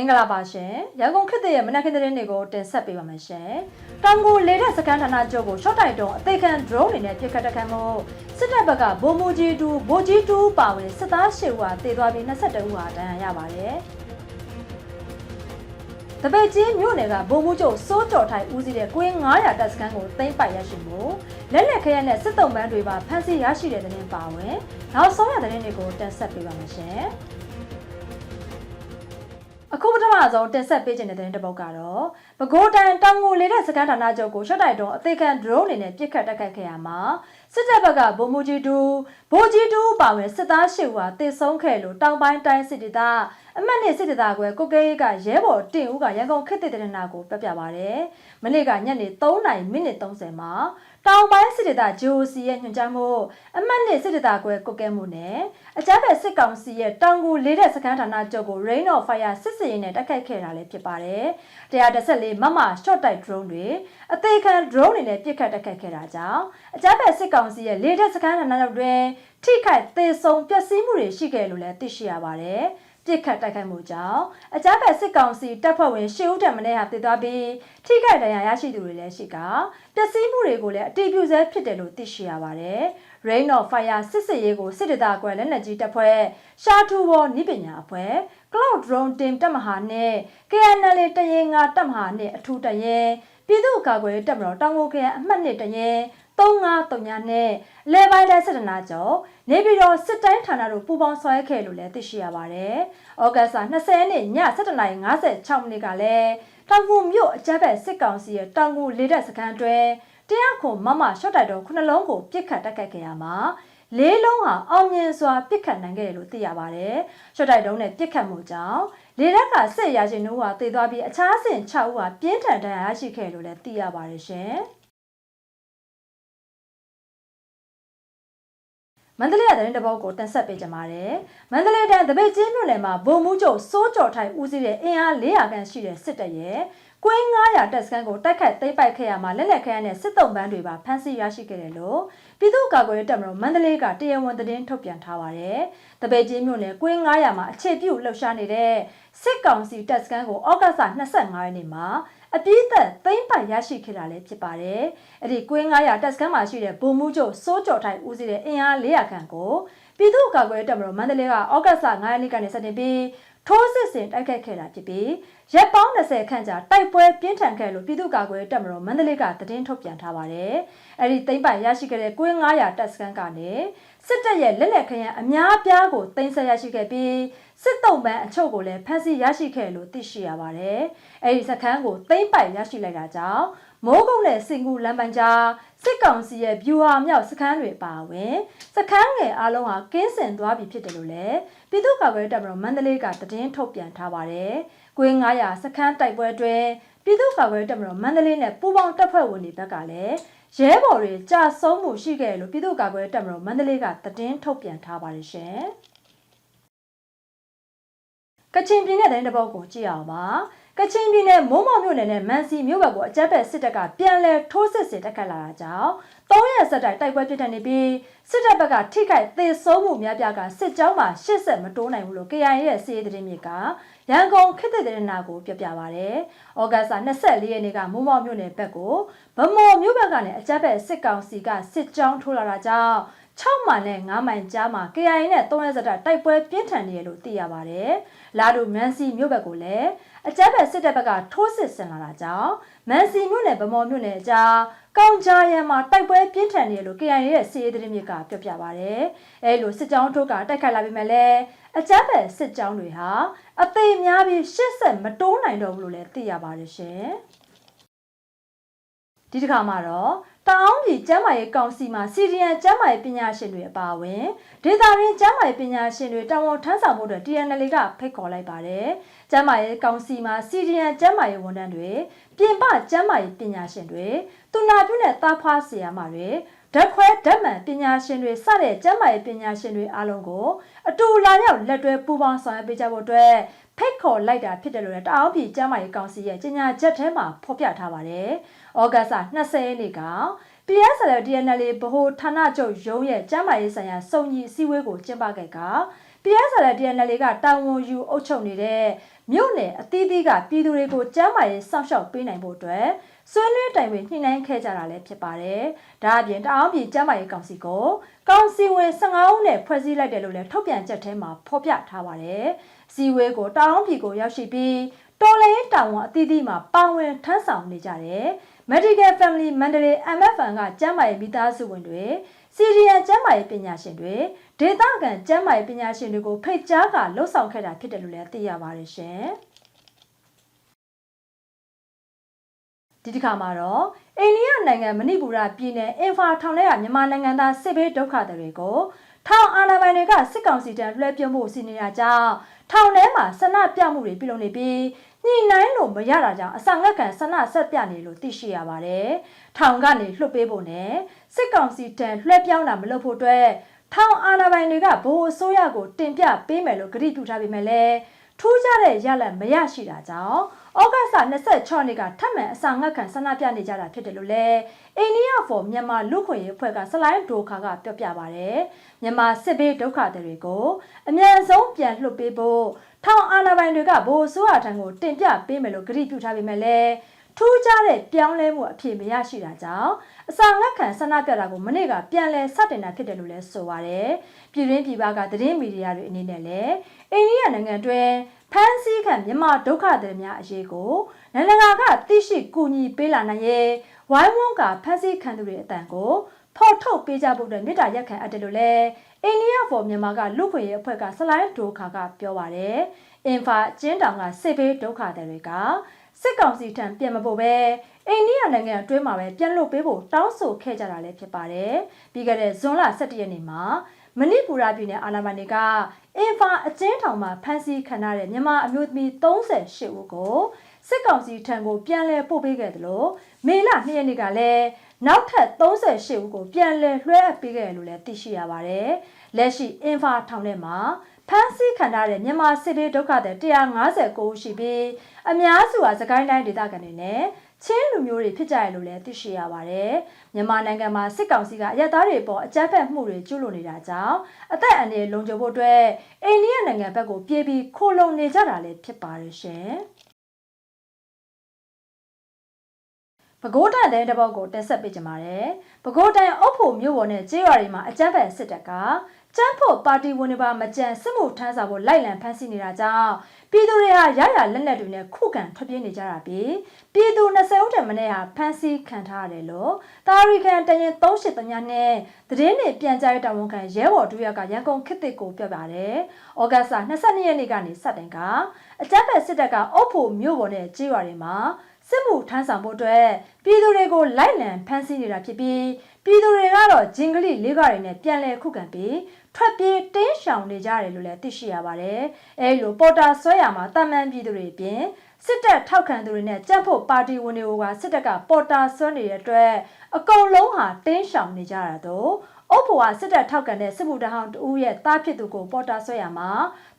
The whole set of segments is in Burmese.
င်္ဂလာပါရှင်ရန်ကုန်ခေတ်ရဲ့မနက်ခင်းသတင်းတွေကိုတင်ဆက်ပေးပါမယ်ရှင်တောင်ကိုလေတဲ့စကန်ဌာနချုပ်ကိုရှော့တိုက်တုံးအသေးခံ drone တွေနဲ့ပြစ်ခတ်တက်ခတ်မှုစစ်တပ်ဘက်ကဗိုလ်မှူးကြီးတူပါဝင်စစ်သား၈ဦးဟာတေသွားပြီး22ဦးဟာဒဏ်ရာရပါတယ်တပည့်ကြီးမြို့နယ်ကဗိုလ်မှူးချုပ်စိုးကျော်ထိုင်ဦးစီးတဲ့ကွင်း900တပ်စခန်းကိုသိမ်းပိုက်ရရှိမှုလက်လက်ခရက်နဲ့စစ်တုံးပန်းတွေပါဖမ်းဆီးရရှိတဲ့သတင်းပါဝင်နောက်ဆုံးရသတင်းတွေကိုတင်ဆက်ပေးပါမယ်ရှင်အခုပထမဆုံးတင်ဆက်ပေးခြင်းတဲ့သတင်းတစ်ပုဒ်ကတော့ပဲခူးတိုင်းတောင်ငူလေးတဲ့စကန်ဌာနချုပ်ကိုရှော့တိုက်တုံးအသေးခံ drone တွေနဲ့ပြစ်ခတ်တက်ခတ်ခဲ့ရမှာစစ်တပ်ဘက်ကဗိုလ်မှူးကြီးတူပါဝင်စစ်သား၈ဦးဟာတေဆုံးခဲ့လို့တောင်ပိုင်းတိုင်းစစ်ဒေသအမှတ်နှစ်စစ်ဒေသကွယ်ကုတ်ကဲကရဲဘော်တင်ဦးကရန်ကုန်ခေတ်သစ်သတင်းနာကိုပြပြပါတယ်မနေ့ကညနေ3:30မှာတောင်ပိုင်းစစ်ဒေသ GOC ရဲ့ညွှန်ကြားမှုအမှတ်နှစ်စစ်ဒေသကွယ်ကုတ်ကဲမှုနဲ့အကြမ်းဖက်စစ်ကောင်စီရဲ့တောင်ကိုလေးတဲ့စကန်ဌာနချုပ်ကို Rain of Fire စစ်စရင်နဲ့တိုက်ခိုက်ခဲ့တာလည်းဖြစ်ပါတယ်114မမ short type drone တွေအသေးခံ drone တွေနဲ့ပစ်ခတ်တိုက်ခိုက်ခဲ့တာကြောင့်အကြမ်းဖက်စစ်ကောင်စီရဲ့လေးတဲ့စကန်ဌာနချုပ်တွင်ထိခိုက်သေဆုံးပျက်စီးမှုတွေရှိခဲ့လို့လည်းသိရှိရပါတယ်ပြစ်ခတ်တိုက်ခိုက်မှုကြောင့်အကြမ်းဖက်စစ်ကောင်စီတပ်ဖွဲ့ဝင်၈ဦးထက်မနည်းဟာတည်သွားပြီးထိခိုက်ဒဏ်ရာရရှိသူတွေလည်းရှိကပျက်စီးမှုတွေကိုလည်းအတည်ပြုဆဲဖြစ်တယ်လို့သိရှိရပါတယ်။ Rain of Fire စစ်စရေးကိုစစ်ဒေသကွယ်လက်နက်ကြီးတပ်ဖွဲ့ရှာထူဘောနိပညာအဖွဲ့ Cloud Drone Team တပ်မဟာနဲ့ KNL တရင်ငါတပ်မဟာနဲ့အထူးတရင်ပြည်သူ့ကာကွယ်တပ်မတော်တောင်ကိုခရိုင်အမှတ်2တရင်3539နဲ့လေပိုင်းတိုင်းစစ်တနာကျော်နေပြည်တော်စစ်တိုင်းဌာနတို့ပူးပေါင်းဆောင်ရွက်ခဲ့လို့လည်းသိရှိရပါတယ်။ဩဂတ်စ်20ရက်နေ့ည7:56မိနစ်ကလည်းတောင်ကူမြို့အကြမ်းဖက်စစ်ကောင်စီရဲ့တောင်ကူလေတပ်စခန်းတွင်တရားခုမမရှော့တိုက်တော်9လုံးကိုပစ်ခတ်တိုက်ခိုက်ခဲ့ရမှာ4လုံးဟာအောင်မြင်စွာပစ်ခတ်နိုင်ခဲ့တယ်လို့သိရပါတယ်။ရှော့တိုက်တော်နဲ့ပစ်ခတ်မှုကြောင့်လေတပ်ကစစ်ရာရှင်တို့ဟာတေသွားပြီးအခြားစဉ်6ဦးဟာပြင်းထန်ဒဏ်ရာရရှိခဲ့လို့လည်းသိရပါတယ်ရှင်။မန္တလေးရဲ့သတင်းတစ်ပုဒ်ကိုတင်ဆက်ပေးကြပါမယ်။မန္တလေးတိုင်းတပိတ်ချင်းမြို့နယ်မှာဗိုလ်မှူးချုပ်စိုးကျော်ထိုင်ဦးစီးတဲ့အင်အား400ခန့်ရှိတဲ့စစ်တပ်ရဲ့ကွင်း900တပ်စခန်းကိုတိုက်ခိုက်သိမ်းပိုက်ခဲ့ရမှာလက်လက်ခရမ်းနဲ့စစ်တုံးပန်းတွေပါဖမ်းဆီးရရှိခဲ့တယ်လို့ပြည်သူ့ကာကွယ်ရေးတပ်မတော်မန္တလေးကတရားဝင်သတင်းထုတ်ပြန်ထားပါတယ်။တပိတ်ချင်းမြို့နယ်ကွင်း900မှာအခြေပြုလှုပ်ရှားနေတဲ့စစ်ကောင်စီတပ်စခန်းကိုဩဂတ်စ်25ရက်နေ့မှာအပြည့်သက်သိမ်းပိုက်ရရှိခဲ့တာလည်းဖြစ်ပါတယ်။အဲ့ဒီကွင်း900တပ်စခန်းမှာရှိတဲ့ဗိုလ်မှူးချုပ်စိုးကျော်ထိုင်ဦးစီးတဲ့အင်အား400ခန့်ကိုပြည်သူ့ကာကွယ်ရေးတပ်မတော်မန္တလေးကဩဂတ်စ်9ရက်နေ့ကနေစတင်ပြီးထိုးစစ်ဆင်တိုက်ခိုက်ခဲ့တာဖြစ်ပြီးရက်ပေါင်း20ခန့်ကြာတိုက်ပွဲပြင်းထန်ခဲ့လို့ပြည်သူ့ကာကွယ်ရေးတပ်မတော်မန္တလေးကသတင်းထုတ်ပြန်ထားပါတယ်။အဲ့ဒီသိမ်းပိုက်ရရှိခဲ့တဲ့ကွင်း900တပ်စခန်းကနေစစ်တပ်ရဲ့လက်လက်ခရမ်းအများပြားကိုသိမ်းဆည်းရရှိခဲ့ပြီးစစ်တုံးပန်းအချို့ကိုလည်းဖမ်းဆီးရရှိခဲ့လို့သိရှိရပါတယ်။အဲဒီစခန်းကိုသိမ်းပိုက်ရရှိလိုက်တာကြောင့်မိုးကုတ်နဲ့စင်ကူလမ်းပန်းကြားစစ်ကောင်စီရဲ့ဗျူဟာမြောက်စခန်းတွေပါဝင်စခန်းငယ်အလုံးဟာကင်းစင်သွားပြီဖြစ်တယ်လို့လည်းပြည်သူ့ကာကွယ်ရေးတပ်မတော်မန္တလေးကသတင်းထုတ်ပြန်ထားပါတယ်။ကွင်း900စခန်းတိုက်ပွဲတွင်ပြည်သူ့ကာကွယ်ရေးတပ်မတော်မန္တလေးနဲ့ပူးပေါင်းတပ်ဖွဲ့ဝင်တွေဘက်ကလည်းရဲဘော်တွေကြာဆုံးမှုရှိခဲ့လို့ပြည်သူ့ကာကွယ်ရေးတပ်မတော်မန္တလေးကသတင်းထုတ်ပြန်ထားပါတယ်ရှင်။ကချင်ပြည်နယ်တဲ့တစ်ပုဒ်ကိုကြည့်အောင်ပါကချင်ပြည်နယ်မိုးမော်မြို့နယ်နဲ့မန်စီမြို့ဘက်ကိုအကြမ်းဖက်စစ်တပ်ကပြန်လည်ထိုးစစ်ဆင်တိုက်ခတ်လာတာကြောင့်3ရက်ဆက်တိုက်ပွဲပြစ်ထန်နေပြီးစစ်တပ်ဘက်ကထိခိုက်သေဆုံးမှုများပြားကစစ်ကြောင်းမှာရှစ်ဆက်မတိုးနိုင်ဘူးလို့ KIA ရဲ့စီးရေးသတင်းမြစ်ကရန်ကုန်ခေတ်သစ်သတင်းနာကိုပြပြပါဗျ။ဩဂတ်စ်24ရက်နေ့ကမိုးမော်မြို့နယ်ဘက်ကိုဗမော်မြို့ဘက်ကနေအကြမ်းဖက်စစ်ကောင်စီကစစ်ကြောင်းထိုးလာတာကြောင့်6မိုင်နဲ့9မိုင်ကြားမှာ KIA နဲ့3ရက်ဆက်တိုက်ပွဲပြင်းထန်နေရလို့သိရပါတယ်။လာဒူမန်စီမြို့ဘက်ကိုလည်းအကြမ်းဖက်စစ်တပ်ဘက်ကထိုးစစ်ဆင်လာတာကြောင့်မန်စီမြို့နယ်ဗမော်မြို့နယ်အကြားကောင်ကြားရံမှာတိုက်ပွဲပြင်းထန်နေရလို့ KIA ရဲ့စီးရေးသတင်းမြစ်ကပြပြပါတယ်။အဲလိုစစ်ကြောင်းထိုးကတိုက်ခိုက်လာပြီးမှလည်းအကြမ်းဖက်စစ်ကြောင်းတွေဟာအသေးများပြီးရှစ်ဆက်မတိုးနိုင်တော့ဘူးလို့လည်းသိရပါတယ်ရှင်။ဒီတစ်ခါမှာတော့တောင်ပြည်ကျမ်းမာရေးကောင်စီမှာစီရီယန်ကျမ်းမာရေးပညာရှင်တွေအပါအဝင်ဒေသရင်းကျမ်းမာရေးပညာရှင်တွေတာဝန်ထမ်းဆောင်မှုတွေ TNL ကဖိတ်ခေါ်လိုက်ပါတယ်။ကျမ်းမာရေးကောင်စီမှာစီရီယန်ကျမ်းမာရေးဝန်ထမ်းတွေပြင်ပကျမ်းမာရေးပညာရှင်တွေသူနာပြုနဲ့သားဖွားဆရာမတွေဓာတ်ခွဲဓာတ်မှန်ပညာရှင်တွေစတဲ့ကျမ်းမာရေးပညာရှင်တွေအားလုံးကိုအတူလာရောက်လက်တွဲပူးပေါင်းဆောင်ရွက်ပေးကြဖို့အတွက်ဖိတ်ခေါ်လိုက်တာဖြစ်တယ်လို့လည်းတအောင်းပြည်ကျမ်းမာရေးကောင်စီရဲ့ကြေညာချက်ထဲမှာဖော်ပြထားပါတယ်။ဩဂတ်စ်20ရက်နေ့ကPSL DNL ဗဟိုဌာနချုပ်ရုံးရဲ့ကျမ်းမာရေးဆိုင်ရာစုံညီအစည်းအဝေးကိုကျင်းပခဲ့က PSR TNL ကတာဝန်ယူအုပ်ချုပ်နေတဲ့မြို့နယ်အသီးသီးကပြည်သူတွေကိုကျန်းမာရေးစောင့်ရှောက်ပေးနိုင်ဖို့အတွက်ဆွေးနွေးတိုင်ပင်ညှိနှိုင်းခဲ့ကြတာလည်းဖြစ်ပါတယ်။ဒါအပြင်တအောင်ပြည်ကျန်းမာရေးကောင်စီကိုကောင်စီဝင်15ဦးနဲ့ဖွဲ့စည်းလိုက်တယ်လို့လည်းထုတ်ပြန်ချက်ထဲမှာဖော်ပြထားပါတယ်။စီဝေးကိုတအောင်ပြည်ကိုရောက်ရှိပြီးတော်လိုင်းတာဝန်အသီးသီးမှာပါဝင်ထမ်းဆောင်နေကြတယ်။ Medical Family Mandalay MFN ကကျန်းမာရေးမိသားစုဝင်တွေစီရီယန်ကျန်းမာရေးပညာရှင်တွေဒေသခံကျန်းမာရေးပညာရှင်တွေကိုဖိတ်ကြားကလှုပ်ဆောင်ခဲ့တာဖြစ်တယ်လို့လည်းသိရပါတယ်ရှင်။ဒီတစ်ခါမှာတော့အိန္ဒိယနိုင်ငံမဏိပူရပြည်နယ်အင်ဖာထောင်ထဲကမြန်မာနိုင်ငံသားစစ်ဘေးဒုက္ခသည်တွေကိုထောင်အာဏာပိုင်တွေကစစ်ကောင်စီတန်းလွှဲပြောင်းဖို့စီနေတာကြောင့်ထောင်ထဲမှာဆန္ဒပြမှုတွေပြုလုပ်နေပြီးညှိနှိုင်းလို့မရတာကြောင့်အစာငတ်ခံဆန္ဒဆက်ပြနေလို့သိရှိရပါတယ်။ထောင်ကနေလွှတ်ပေးဖို့နဲ့စစ်ကောင်စီတန်းလွှဲပြောင်းတာမလုပ်ဖို့အတွက်ထောင်အာဏာပိုင်တွေကဗဟိုအစိုးရကိုတင်ပြပေးမယ်လို့ကြေညာထားပေမဲ့လည်းထူးခြားတဲ့ရလဒ်မရရှိတာကြောင့်ဩဂတ်စ်26ရက်နေ့ကထပ်မံအစာငတ်ခံဆန္ဒပြနေကြတာဖြစ်တယ်လို့လည်းအိန္ဒိယ for မြန်မာလူခွင့်ရေးအဖွဲ့ကဆလိုင်းဒိုခါကပြောပြပါတယ်။မြန်မာစစ်ဘေးဒုက္ခသည်တွေကိုအမြန်ဆုံးပြန်လွှတ်ပေးဖို့ထောင်အာဏာပိုင်တွေကဗဟိုအစိုးရထံကိုတင်ပြပေးမယ်လို့ကြေညာထားပေမဲ့လည်းထူးခြားတဲ့ပြောင်းလဲမှုအဖြစ်မရရှိတာကြောင့်အစာငတ်ခံဆန္ဒပြတာကိုမနေ့ကပြန်လည်စတင်တာဖြစ်တယ်လို့လည်းဆိုပါတယ်။ပြည်တွင်းပြည်ပကသတင်းမီဒီယာတွေအနေနဲ့လည်းအိန္ဒိယနိုင်ငံတွင်ဖမ်းဆီးခံမြန်မာဒုက္ခသည်များအရေးကိုနိုင်ငံကသိရှိကူညီပေးလာနိုင်ရဲ့ဝိုင်းဝန်းကဖမ်းဆီးခံသူတွေအတန်ကိုဖော်ထုတ်ပေးကြဖို့အတွက်မေတ္တာရပ်ခံအပ်တယ်လို့လည်းအိန္ဒိယ for မြန်မာကလူခွင့်ရေးအဖွဲ့ကဆလိုင်းဒိုခါကပြောပါတယ်။အင်ဖာကျင်းတောင်ကစစ်ဘေးဒုက္ခသည်တွေကစစ်ကောင်စီထံပြန်မပို့ပဲအိန္ဒိယနိုင်ငံအတွင်းမှာပဲပြန်လွတ်ပေးဖို့တောင်းဆိုခဲ့ကြတာလည်းဖြစ်ပါတယ်။ပြီးခဲ့တဲ့ဇွန်လ17ရက်နေ့မှာမဏိပူရပြည်နယ်အာဏာပိုင်တွေကအင်ဖာအကျဉ်းထောင်မှာဖမ်းဆီးခံရတဲ့မြန်မာအမျိုးသမီး38ဦးကိုစစ်ကောင်စီထံကိုပြန်လည်ပို့ပေးခဲ့တယ်လို့မေလ2ရက်နေ့ကလည်းနောက်ထပ်38ဦးကိုပြန်လည်လွှဲအပ်ပေးခဲ့တယ်လို့လည်းသိရှိရပါတယ်။လက်ရှိအင်ဖာထောင်ထဲမှာဖမ်းဆီးခံရတဲ့မြန်မာစစ်ဘေးဒုက္ခသည်159ဦးရှိပြီးအများစုဟာစကိုင်းတိုင်းဒေသခံတွေနဲ့ချင်းလူမျိုးတွေဖြစ်ကြရလို့လည်းသိရှိရပါတယ်။မြန်မာနိုင်ငံမှာစစ်ကောင်စီကအရက်သားတွေပေါ်အကြမ်းဖက်မှုတွေကျူးလွန်နေတာကြောင့်အသက်အန္တရာယ်လုံခြုံဖို့အတွက်အိန္ဒိယနိုင်ငံဘက်ကိုပြေးပြီးခိုလုံနေကြတာလည်းဖြစ်ပါတယ်ရှင်။ပဲခူးတိုင်းတဲ့တပုတ်ကိုတက်ဆက်ပေးကြပါမယ်။ပဲခူးတိုင်းအုပ်ဖို့မြို့ပေါ်နဲ့ကျေးရွာတွေမှာအကြမ်းဖက်စစ်တပ်ကကျန်းဖို့ပါတီဝင်တွေပါမကြံစစ်မှုထမ်းဆောင်ဖို့လိုက်လံဖမ်းဆီးနေတာကြောင့်ပြည်သူတွေဟာရရလက်နက်တွေနဲ့ခုခံထွက်ပြေးနေကြတာပြီးပြည်သူ20ဦးတည်းမနေ့ဟာဖမ်းဆီးခံထားရတယ်လို့တာရီကန်တရင်383နဲ့သတင်းတွေပြန်ကြားတဲ့တာဝန်ခံရဲဘော်တူရကရန်ကုန်ခေတ်သစ်ကိုပြောပါတယ်။ဩဂတ်စ်22ရက်နေ့ကနေစတင်ကအကြမ်းဖက်စစ်တပ်ကအုပ်ဖို့မြို့ပေါ်နဲ့ကျေးရွာတွေမှာစစ်မှုထမ်းဆောင်ဖို့အတွက်ပြည်သူတွေကိုလိုက်လံဖမ်းဆီးနေတာဖြစ်ပြီးပြည်သူတွေကတော့ဂျင်ဂလိလေးကားတွေနဲ့ပြန်လည်ခုခံပြီးထွက်ပြေးတင်းရှောင်နေကြတယ်လို့လည်းသိရှိရပါတယ်။အဲဒီလိုပေါ်တာဆွဲရမှာတာမန်ပြည်သူတွေအပြင်စစ်တပ်ထောက်ခံသူတွေနဲ့ကြက်ဖို့ပါတီဝင်တွေကစစ်တပ်ကပေါ်တာဆွဲနေတဲ့အတွက်အကုန်လုံးဟာတင်းရှောင်နေကြတာတော့အုပ်ဖို့ကစစ်တပ်ထောက်ခံတဲ့စစ်မှုထမ်းဟောင်းတဦးရဲ့တားဖြစ်သူကိုပေါ်တာဆွဲရမှာ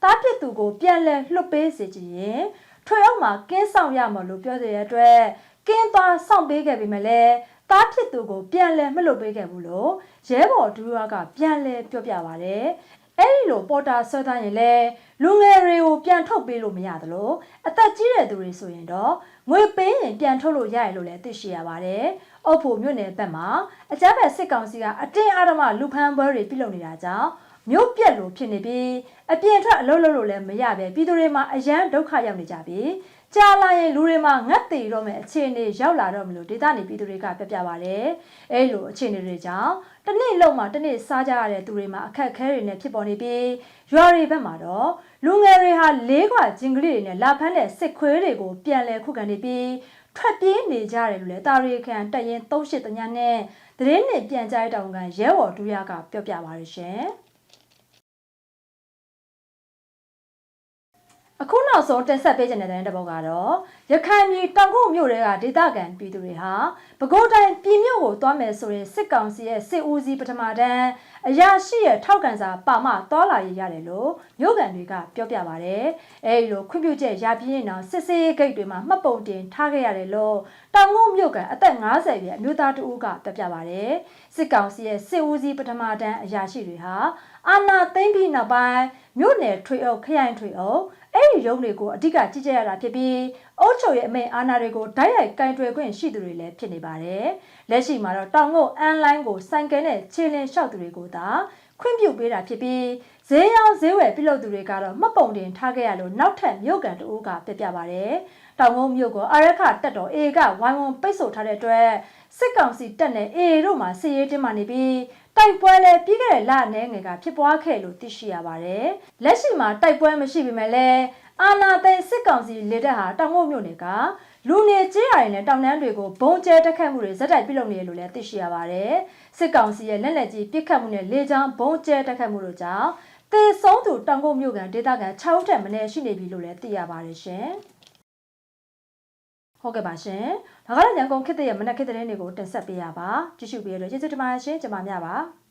တားဖြစ်သူကိုပြန်လည်လွှတ်ပေးစေချင်ရင်ထွေအုပ်မှာကင်းဆောင်ရမှာလို့ပြောတဲ့အတွက်ကင်းသွားဆောင်ပေးခဲ့ပေမဲ့လည်းတားဖြစ်သူကိုပြန်လည်မလွတ်ပေးခဲ့ဘူးလို့ရဲဘော်ဒူရကပြန်လည်ပြောပြပါတယ်။အဲဒီလိုပေါ်တာဆွဲသားရင်လည်းလူငယ်တွေကိုပြန်ထုတ်ပေးလို့မရသလိုအသက်ကြီးတဲ့သူတွေဆိုရင်တော့ငွေပေးရင်ပြန်ထုတ်လို့ရတယ်လို့လည်းသိရှိရပါတယ်။အုပ်ဖို့မြို့နယ်ဘက်မှာအကြမ်းဖက်စစ်ကောင်စီကအတင်းအဓမ္မလူဖမ်းပွဲတွေပြုလုပ်နေတာကြောင့်မြို့ပြက်လိုဖြစ်နေပြီးအပြင်ထွက်အလုပ်လုပ်လို့လည်းမရပဲပြည်သူတွေမှာအယမ်းဒုက္ခရောက်နေကြပြီးကြာလာရင်လူတွေမှာငတ်တည်တော့မယ်အခြေအနေရောက်လာတော့မလို့ဒေသနေပြည်သူတွေကပြပြပါတယ်။အဲလိုအခြေအနေတွေကြောင့်တနေ့လုံးမှာတနေ့စားကြရတဲ့သူတွေမှာအခက်အခဲတွေနဲ့ဖြစ်ပေါ်နေပြီးရွာတွေဘက်မှာတော့လူငယ်တွေဟာလေးခွဂျင်ကလေးတွေနဲ့လာဖမ်းတဲ့စစ်ခွေးတွေကိုပြန်လဲခုခံနေပြီးထွက်ပြေးနေကြတယ်လို့လည်းတာရီခန်တက်ရင်383နဲ့သတင်းနဲ့ပြန်ကြားတောင်းကန်ရဲဘော်ဒူရကပြောပြပါရရှင်။အခုနောက်ဆုံးတင်ဆက်ပေးခြင်းတဲ့တဲ့ဘောကတော့ရခိုင်ပြည်တောင်ကုတ်မြို့တွေကဒေသခံပြည်သူတွေဟာဘ ပဲခူးတိုင်းပြည်မြို့ကိုသွားမယ်ဆိုရင်စစ်ကောင်စီရဲ့စစ်ဦးစီးပထမတန်းအရာရှိရဲ့ထောက်ခံစာပါမှသွားလာရရတယ်လို့မြို့ကန်တွေကပြောပြပါတယ်။အဲဒီလိုခွင့်ပြုချက်ရပြင်းရင်တော့စစ်စေးဂိတ်တွေမှာမှတ်ပုံတင်ထားခဲ့ရတယ်လို့တောင်ငုံမြို့ကန်အသက်50ပြည့်အမျိုးသားတဦးကပြောပြပါတယ်။စစ်ကောင်စီရဲ့စစ်ဦးစီးပထမတန်းအရာရှိတွေဟာအာဏာသိမ်းပြီးနောက်ပိုင်းမြို့နယ်ထွေအုပ်ခရိုင်ထွေအုပ်အဲ့ဒီရုံးတွေကိုအဓိကကြီးကြပ်ရတာဖြစ်ပြီးအုပ်ချုပ်ရေးအမိန့်အာဏာတွေကိုဓာတ်ရိုက်ကင်တွယ်ခွင့်ရှိသူတွေလည်းဖြစ်နေပါတယ်။လက်ရှိမှာတော့တောင်ငုံအန်လိုင်းကိုစိုင်ကဲနဲ့ခြေလင်းလျှောက်သူတွေကိုသာခွင့်ပြုပေးတာဖြစ်ပြီးဈေးရောင်းဈေးဝယ်ပြုလုပ်သူတွေကတော့မှတ်ပုံတင်ထားခဲ့ရလို့နောက်ထပ်မြို့ကန်တအူးကပြပြပါတယ်။တောင်ငုံမြို့ကိုအာရခတက်တော် A ကဝိုင်းဝန်းပိတ်ဆို့ထားတဲ့အတွက်စစ်ကောင်စီတပ်နဲ့ A တို့မှစစ်ရေးတင်းမာနေပြီးတိုက်ပွဲလည်းပြီးခဲ့တဲ့လအနေငယ်ကဖြစ်ပွားခဲ့လို့သိရှိရပါတယ်။လက်ရှိမှာတိုက်ပွဲမရှိပေမဲ့လည်းအာဏာသိမ်းစစ်ကောင်စီလေတပ်ဟာတောင်ငုံမြို့နယ်ကလူနေကျေးရွာတွေနဲ့တောင်တန်းတွေကိုဘုံကျဲတက်ခတ်မှုတွေဇက်တိုက်ပြုလုပ်နေတယ်လို့လည်းသိရှိရပါတယ်။စစ်ကောင်စီရဲ့လက်လက်ကြီးပစ်ခတ်မှုနဲ့လေကြောင်းဘုံကျဲတက်ခတ်မှုတို့ကြောင့်သေဆုံးသူတောင်ငုံမြို့ကန်ဒေသခံ6ဦးထက်မနည်းရှိနေပြီလို့လည်းသိရပါတယ်ရှင်။ဟုတ်ကဲ့ပါရှင်။ဒါကတော့ရန်ကုန်ခေတ်ရဲ့မနက်ခေတ်သတင်းတွေကိုတင်ဆက်ပေးရပါ။ကြည့်ရှုပေးရလို့ကျေးဇူးတင်ပါတယ်ရှင်။ကျွန်မများပါ။